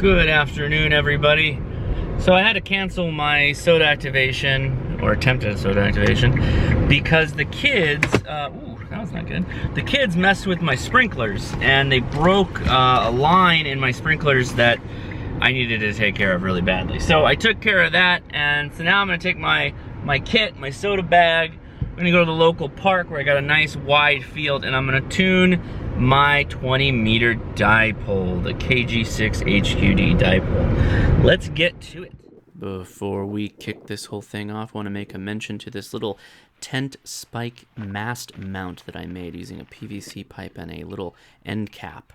Good afternoon, everybody. So I had to cancel my soda activation, or attempted soda activation, because the kids, ooh, that was not good. The kids messed with my sprinklers, and they broke a line in my sprinklers that I needed to take care of really badly. So I took care of that, and so now I'm gonna take my kit, my soda bag. I'm gonna go to the local park where I got a nice wide field, and I'm gonna tune my 20-meter dipole, the KG6 HQD dipole. Let's get to it. Before we kick this whole thing off, I want to make a mention to this little tent spike mast mount that I made using a PVC pipe and a little end cap.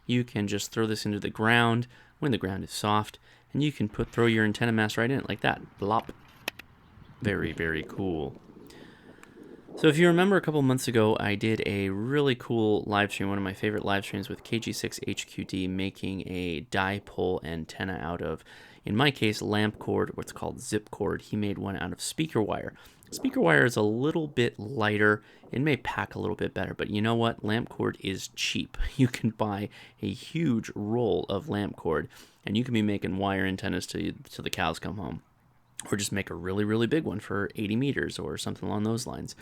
You can just throw this into the ground when the ground is soft, and you can throw your antenna mast right in it like that. Blop. Very, very cool. So if you remember a couple months ago, I did a really cool live stream, one of my favorite live streams with KG6 HQD, making a dipole antenna out of, in my case, lamp cord, what's called zip cord. He made one out of speaker wire. Speaker wire is a little bit lighter. It may pack a little bit better, but you know what? Lamp cord is cheap. You can buy a huge roll of lamp cord, and you can be making wire antennas till the cows come home. Or just make a really, really big one for 80 meters or something along those lines.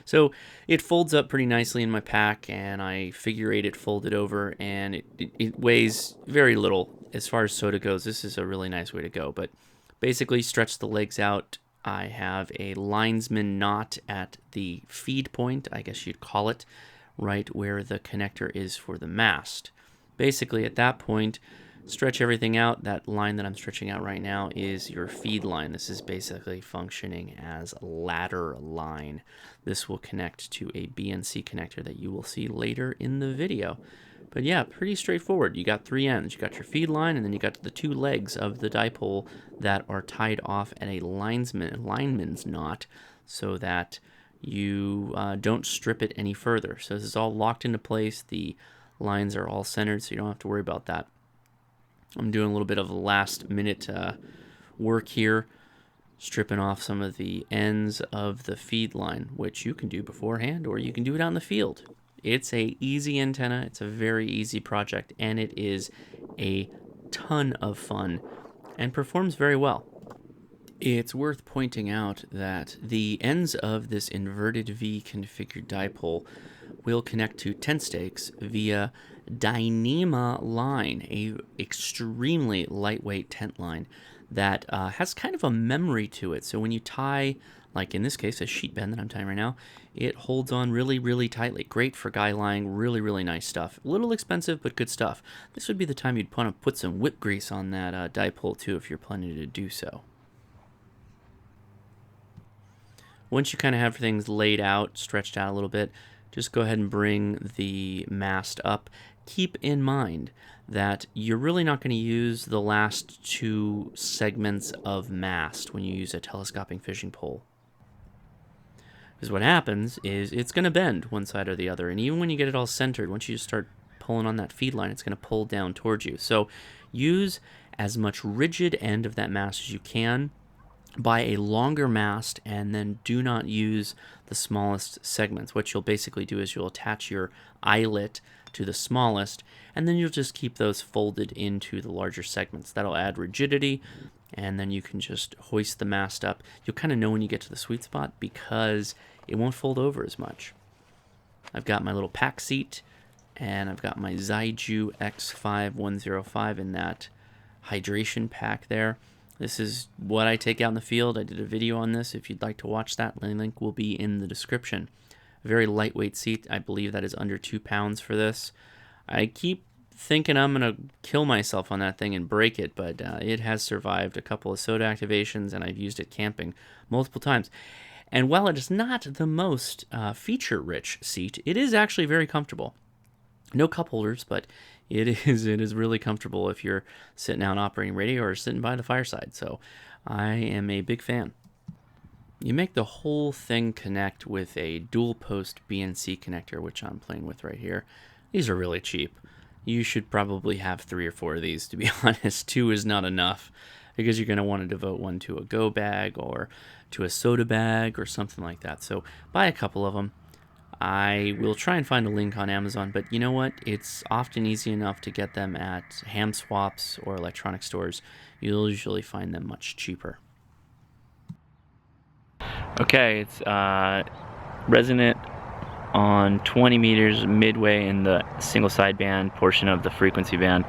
So it folds up pretty nicely in my pack, and I figure eight it folded over, and it weighs very little. As far as soda goes, this is a really nice way to go. But basically, stretch the legs out. I have a linesman knot at the feed point, I guess you'd call it, right where the connector is for the mast. Basically, at that point, stretch everything out. That line that I'm stretching out right now is your feed line. This is basically functioning as a ladder line. This will connect to a BNC connector that you will see later in the video. But yeah, pretty straightforward. You got three ends. You got your feed line, and then you got the two legs of the dipole that are tied off at a lineman's knot so that you don't strip it any further. So this is all locked into place. The lines are all centered, so you don't have to worry about that. I'm doing a little bit of last minute work here, stripping off some of the ends of the feed line, which you can do beforehand or you can do it out in the field. It's a easy antenna, it's a very easy project, and it is a ton of fun and performs very well. It's worth pointing out that the ends of this inverted V configured dipole will connect to tent stakes via Dyneema line, a extremely lightweight tent line that has kind of a memory to it. So when you tie, like in this case, a sheet bend that I'm tying right now, it holds on really, really tightly. Great for guy lying, really, really nice stuff. A little expensive, but good stuff. This would be the time you'd want to put some whip grease on that dipole too if you're planning to do so. Once you kind of have things laid out, stretched out a little bit, just go ahead and bring the mast up. Keep in mind that you're really not going to use the last two segments of mast when you use a telescoping fishing pole. Because what happens is it's going to bend one side or the other, and even when you get it all centered, once you just start pulling on that feed line, it's going to pull down towards you. So use as much rigid end of that mast as you can. Buy a longer mast, and then do not use the smallest segments. What you'll basically do is you'll attach your eyelet to the smallest, and then you'll just keep those folded into the larger segments. That'll add rigidity, and then you can just hoist the mast up. You'll kind of know when you get to the sweet spot because it won't fold over as much. I've got my little pack seat, and I've got my Zaiju X5105 in that hydration pack there. This is what I take out in the field. I did a video on this. If you'd like to watch that, the link will be in the description. Very lightweight seat. I believe that is under 2 pounds for this. I keep thinking I'm going to kill myself on that thing and break it, but it has survived a couple of soda activations, and I've used it camping multiple times. And while it is not the most feature-rich seat, it is actually very comfortable. No cup holders, but it is really comfortable if you're sitting out operating radio or sitting by the fireside. So I am a big fan. You make the whole thing connect with a dual post BNC connector, which I'm playing with right here. These are really cheap. You should probably have 3 or 4 of these, to be honest. 2 is not enough because you're going to want to devote one to a go bag or to a soda bag or something like that. So buy a couple of them. I will try and find a link on Amazon, but you know what? It's often easy enough to get them at ham swaps or electronic stores. You'll usually find them much cheaper. Okay, it's resonant on 20 meters midway in the single sideband portion of the frequency band,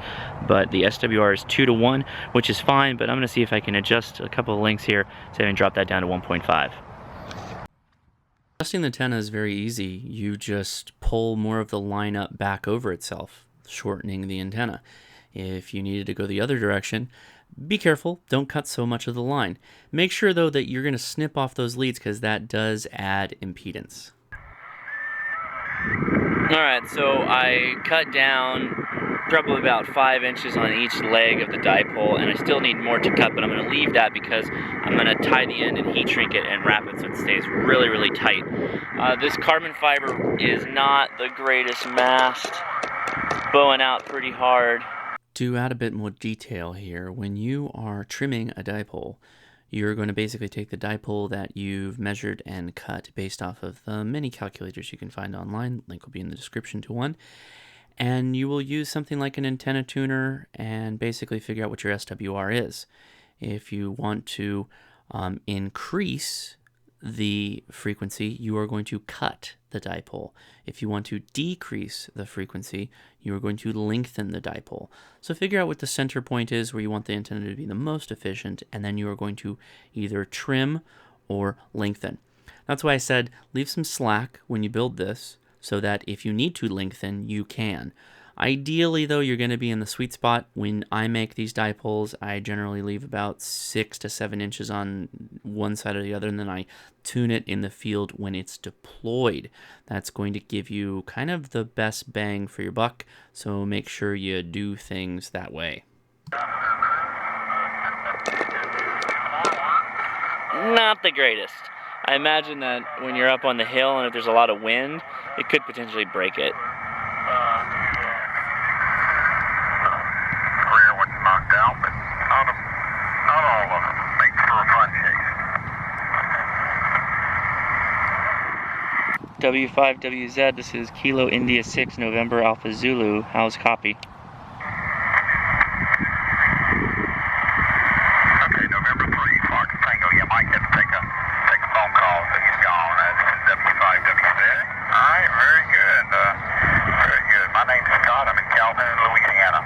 but the SWR is 2 to 1, which is fine, but I'm going to see if I can adjust a couple of links here so I can drop that down to 1.5. Adjusting the antenna is very easy. You just pull more of the line up back over itself, shortening the antenna. If you needed to go the other direction, be careful, don't cut so much of the line. Make sure though that you're going to snip off those leads because that does add impedance. Alright, so I cut down probably about 5 inches on each leg of the dipole, and I still need more to cut, but I'm going to leave that because I'm going to tie the end and heat shrink it and wrap it so it stays really, really tight. This carbon fiber is not the greatest mast, bowing out pretty hard. To add a bit more detail here, when you are trimming a dipole, you're going to basically take the dipole that you've measured and cut based off of the many calculators you can find online. Link will be in the description to one. And you will use something like an antenna tuner and basically figure out what your SWR is. If you want to increase the frequency, you are going to cut the dipole. If you want to decrease the frequency, you are going to lengthen the dipole. So figure out what the center point is where you want the antenna to be the most efficient, and then you are going to either trim or lengthen. That's why I said leave some slack when you build this so that if you need to lengthen, you can. Ideally, though, you're going to be in the sweet spot. When I make these dipoles, I generally leave about 6 to 7 inches on one side or the other, and then I tune it in the field when it's deployed. That's going to give you kind of the best bang for your buck, so make sure you do things that way. Not the greatest. I imagine that when you're up on the hill and if there's a lot of wind, it could potentially break it. Knocked out, but not all of them. Makes for a fun chase. W5WZ, this is Kilo India 6 November Alpha Zulu. How's copy? Okay, November 3, Fox Tango. You might have to take a phone call so he's gone. That's W5WZ. Alright, very good. Very good. My name's Scott. I'm in Calvin, Louisiana.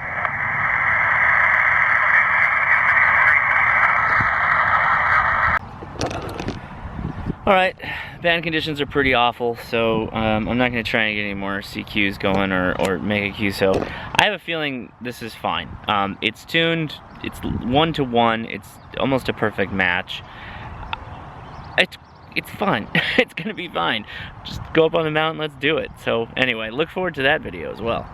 Alright, band conditions are pretty awful, so I'm not going to try and get any more CQs going or make a QSO. I have a feeling this is fine. It's tuned, it's 1 to 1, it's almost a perfect match. It's fun. It's going to be fine. Just go up on the mountain, let's do it. So anyway, look forward to that video as well.